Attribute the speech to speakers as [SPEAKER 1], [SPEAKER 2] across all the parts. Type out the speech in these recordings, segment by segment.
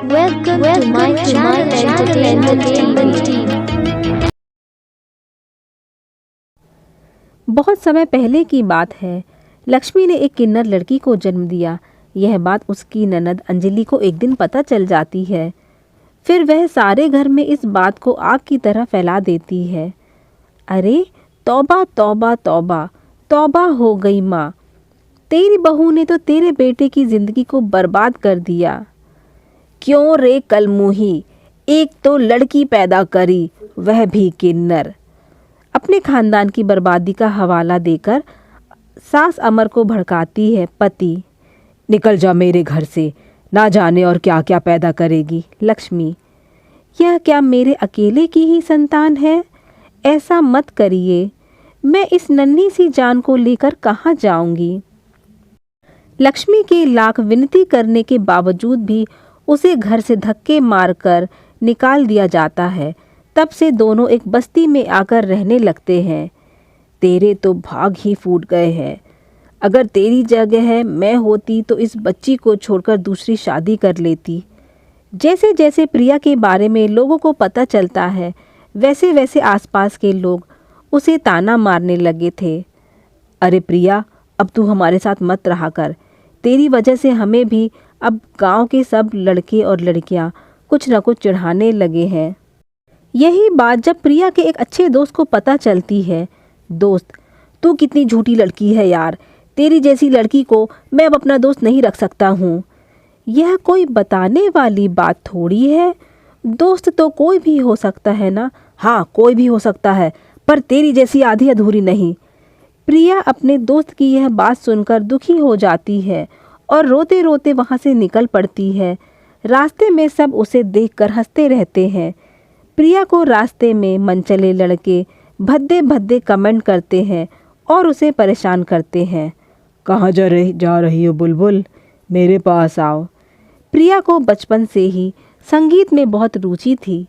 [SPEAKER 1] Welcome to my channel Entertainment Team.
[SPEAKER 2] बहुत समय पहले की बात है। लक्ष्मी ने एक किन्नर लड़की को जन्म दिया। यह बात उसकी ननद अंजलि को एक दिन पता चल जाती है। फिर वह सारे घर में इस बात को आग की तरह फैला देती है। अरे तौबा तौबा तौबा, तौबा हो गई माँ, तेरी बहू ने तो तेरे बेटे की जिंदगी को बर्बाद कर दिया। क्यों रे कलमुही, एक तो लड़की पैदा करी, वह भी किन्नर। अपने खानदान की बर्बादी का हवाला देकर सास अमर को भड़काती है पति। निकल जा मेरे घर से, ना जाने और क्या क्या पैदा करेगी। लक्ष्मी, यह क्या मेरे अकेले की ही संतान है? ऐसा मत करिए, मैं इस नन्ही सी जान को लेकर कहाँ जाऊंगी। लक्ष्मी के लाख विनती करने के बावजूद भी उसे घर से धक्के मारकर निकाल दिया जाता है। तब से दोनों एक बस्ती में आकर रहने लगते हैं। तेरे तो भाग ही फूट गए हैं। अगर तेरी जगह मैं होती तो इस बच्ची को छोड़कर दूसरी शादी कर लेती। जैसे जैसे प्रिया के बारे में लोगों को पता चलता है, वैसे वैसे आसपास के लोग उसे ताना मारने लगे थे। अरे प्रिया, अब तू हमारे साथ मत रहा कर। तेरी वजह से हमें भी अब गांव के सब लड़के और लड़कियां कुछ न कुछ चिढ़ाने लगे हैं। यही बात जब प्रिया के एक अच्छे दोस्त को पता चलती है। दोस्त, तू कितनी झूठी लड़की है यार, तेरी जैसी लड़की को मैं अब अपना दोस्त नहीं रख सकता हूँ। यह कोई बताने वाली बात थोड़ी है। दोस्त तो कोई भी हो सकता है ना। हाँ, कोई भी हो सकता है, पर तेरी जैसी आधी अधूरी नहीं। प्रिया अपने दोस्त की यह बात सुनकर दुखी हो जाती है और रोते रोते वहाँ से निकल पड़ती है। रास्ते में सब उसे देखकर हंसते रहते हैं। प्रिया को रास्ते में मनचले लड़के भद्दे भद्दे कमेंट करते हैं और उसे परेशान करते हैं। कहाँ जा रही हो बुलबुल, मेरे पास आओ। प्रिया को बचपन से ही संगीत में बहुत रुचि थी।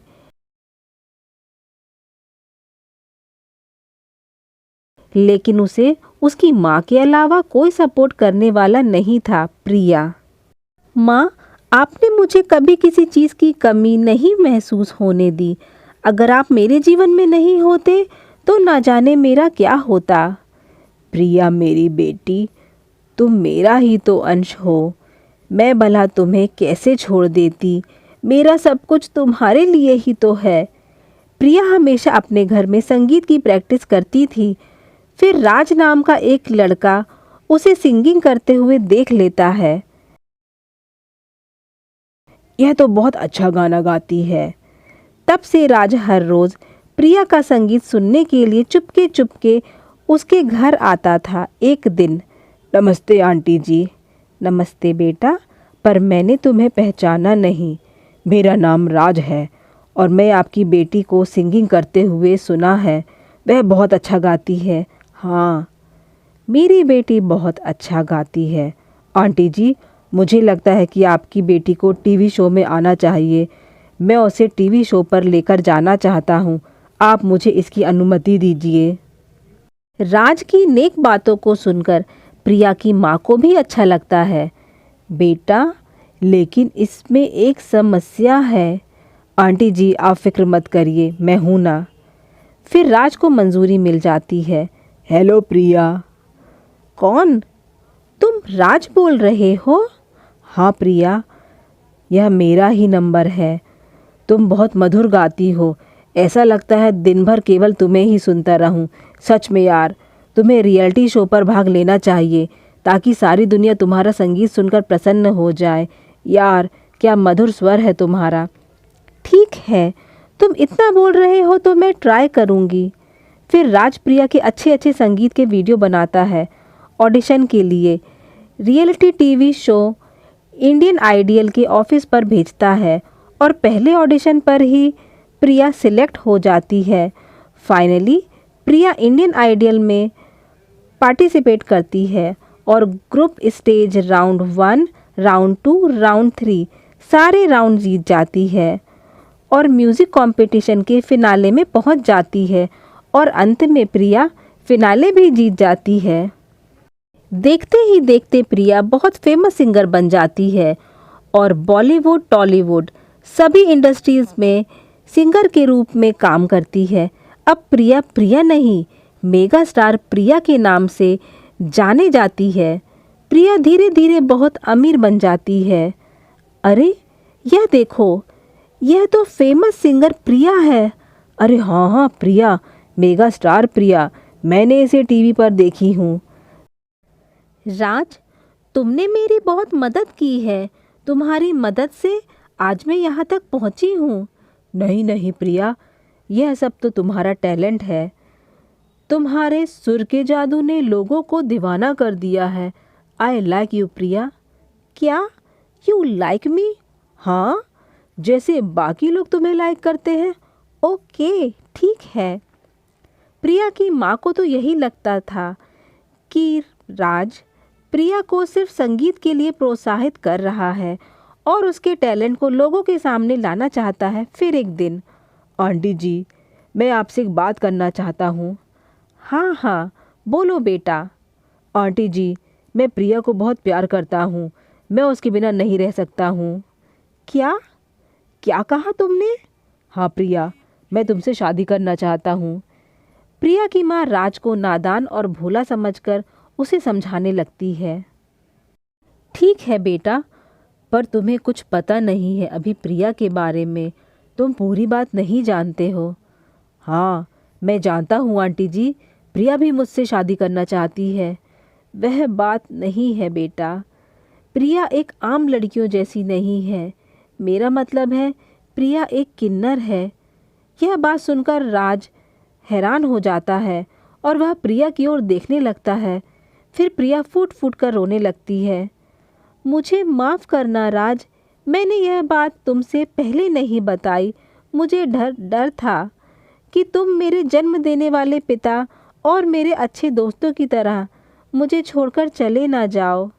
[SPEAKER 2] लेकिन उसे उसकी माँ के अलावा कोई सपोर्ट करने वाला नहीं था। प्रिया, माँ, आपने मुझे कभी किसी चीज़ की कमी नहीं महसूस होने दी। अगर आप मेरे जीवन में नहीं होते तो ना जाने मेरा क्या होता। प्रिया मेरी बेटी, तुम मेरा ही तो अंश हो। मैं भला तुम्हें कैसे छोड़ देती, मेरा सब कुछ तुम्हारे लिए ही तो है। प्रिया हमेशा अपने घर में संगीत की प्रैक्टिस करती थी। फिर राज नाम का एक लड़का उसे सिंगिंग करते हुए देख लेता है। यह तो बहुत अच्छा गाना गाती है। तब से राज हर रोज प्रिया का संगीत सुनने के लिए चुपके चुपके उसके घर आता था। एक दिन, नमस्ते आंटी जी। नमस्ते बेटा, पर मैंने तुम्हें पहचाना नहीं। मेरा नाम राज है और मैं आपकी बेटी को सिंगिंग करते हुए सुना है। वह बहुत अच्छा गाती है। हाँ, मेरी बेटी बहुत अच्छा गाती है। आंटी जी, मुझे लगता है कि आपकी बेटी को टीवी शो में आना चाहिए। मैं उसे टीवी शो पर लेकर जाना चाहता हूँ। आप मुझे इसकी अनुमति दीजिए। राज की नेक बातों को सुनकर प्रिया की माँ को भी अच्छा लगता है। बेटा, लेकिन इसमें एक समस्या है। आंटी जी, आप फिक्र मत करिए, मैं हूँ ना। फिर राज को मंजूरी मिल जाती है। हेलो प्रिया। कौन? तुम राज बोल रहे हो? हाँ प्रिया, यह मेरा ही नंबर है। तुम बहुत मधुर गाती हो। ऐसा लगता है दिन भर केवल तुम्हें ही सुनता रहूं। सच में यार, तुम्हें रियलिटी शो पर भाग लेना चाहिए ताकि सारी दुनिया तुम्हारा संगीत सुनकर प्रसन्न हो जाए। यार, क्या मधुर स्वर है तुम्हारा। ठीक है, तुम इतना बोल रहे हो तो मैं ट्राई करूँगी। फिर राज प्रिया के अच्छे अच्छे संगीत के वीडियो बनाता है। ऑडिशन के लिए reality TV show Indian ideal के ऑफिस पर भेजता है और पहले ऑडिशन पर ही प्रिया सिलेक्ट हो जाती है। फाइनली प्रिया इंडियन आइडियल में पार्टिसिपेट करती है और group stage round 1, round 2, round 3 सारे राउंड जीत जाती है और म्यूज़िक कंपटीशन के फिनाले में पहुंच जाती है और अंत में प्रिया फिनाले भी जीत जाती है। देखते ही देखते प्रिया बहुत फेमस सिंगर बन जाती है और बॉलीवुड, टॉलीवुड सभी इंडस्ट्रीज में सिंगर के रूप में काम करती है। अब प्रिया प्रिया नहीं, मेगा स्टार प्रिया के नाम से जाने जाती है। प्रिया धीरे धीरे बहुत अमीर बन जाती है। अरे यह देखो, यह तो फेमस सिंगर प्रिया है। अरे हाँ हाँ प्रिया, मेगा स्टार प्रिया, मैंने इसे टीवी पर देखी हूँ। राज, तुमने मेरी बहुत मदद की है। तुम्हारी मदद से आज मैं यहाँ तक पहुँची हूँ। नहीं नहीं प्रिया, यह सब तो तुम्हारा टैलेंट है। तुम्हारे सुर के जादू ने लोगों को दीवाना कर दिया है। आई लाइक यू प्रिया। क्या? You like me? हाँ, जैसे बाकी लोग तुम्हें लाइक करते हैं। ओके, ठीक है। प्रिया की माँ को तो यही लगता था कि राज प्रिया को सिर्फ संगीत के लिए प्रोत्साहित कर रहा है और उसके टैलेंट को लोगों के सामने लाना चाहता है। फिर एक दिन, आंटी जी, मैं आपसे एक बात करना चाहता हूँ। हाँ हाँ, बोलो बेटा। आंटी जी, मैं प्रिया को बहुत प्यार करता हूँ। मैं उसके बिना नहीं रह सकता हूँ। क्या? क्या कहा तुमने? हाँ प्रिया, मैं तुमसे शादी करना चाहता हूँ। प्रिया की माँ राज को नादान और भोला समझकर उसे समझाने लगती है। ठीक है बेटा, पर तुम्हें कुछ पता नहीं है अभी प्रिया के बारे में। तुम पूरी बात नहीं जानते हो। हाँ, मैं जानता हूँ आंटी जी, प्रिया भी मुझसे शादी करना चाहती है। वह बात नहीं है बेटा, प्रिया एक आम लड़कियों जैसी नहीं है। मेरा मतलब है, प्रिया एक किन्नर है। यह बात सुनकर राज हैरान हो जाता है और वह प्रिया की ओर देखने लगता है। फिर प्रिया फूट फूट कर रोने लगती है। मुझे माफ़ करना राज, मैंने यह बात तुमसे पहले नहीं बताई। मुझे डर था कि तुम मेरे जन्म देने वाले पिता और मेरे अच्छे दोस्तों की तरह मुझे छोड़कर चले ना जाओ।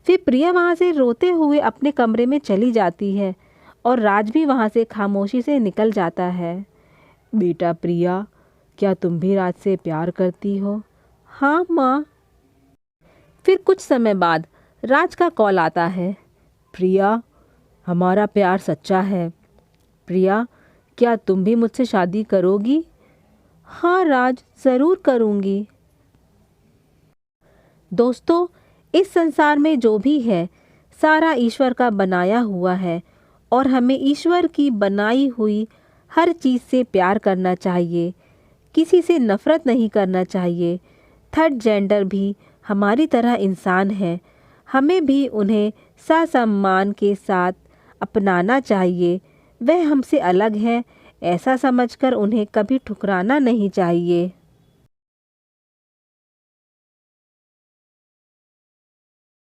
[SPEAKER 2] फिर प्रिया वहाँ से रोते हुए अपने कमरे में चली जाती है और राज भी वहाँ से खामोशी से निकल जाता है। बेटा प्रिया, क्या तुम भी राज से प्यार करती हो? हाँ माँ। फिर कुछ समय बाद राज का कॉल आता है। प्रिया, हमारा प्यार सच्चा है। प्रिया, क्या तुम भी मुझसे शादी करोगी? हाँ राज, ज़रूर करूँगी। दोस्तों, इस संसार में जो भी है सारा ईश्वर का बनाया हुआ है और हमें ईश्वर की बनाई हुई हर चीज़ से प्यार करना चाहिए। किसी से नफ़रत नहीं करना चाहिए। थर्ड जेंडर भी हमारी तरह इंसान है, हमें भी उन्हें ससम्मान के साथ अपनाना चाहिए। वह हमसे अलग है, ऐसा समझकर उन्हें कभी ठुकराना नहीं चाहिए।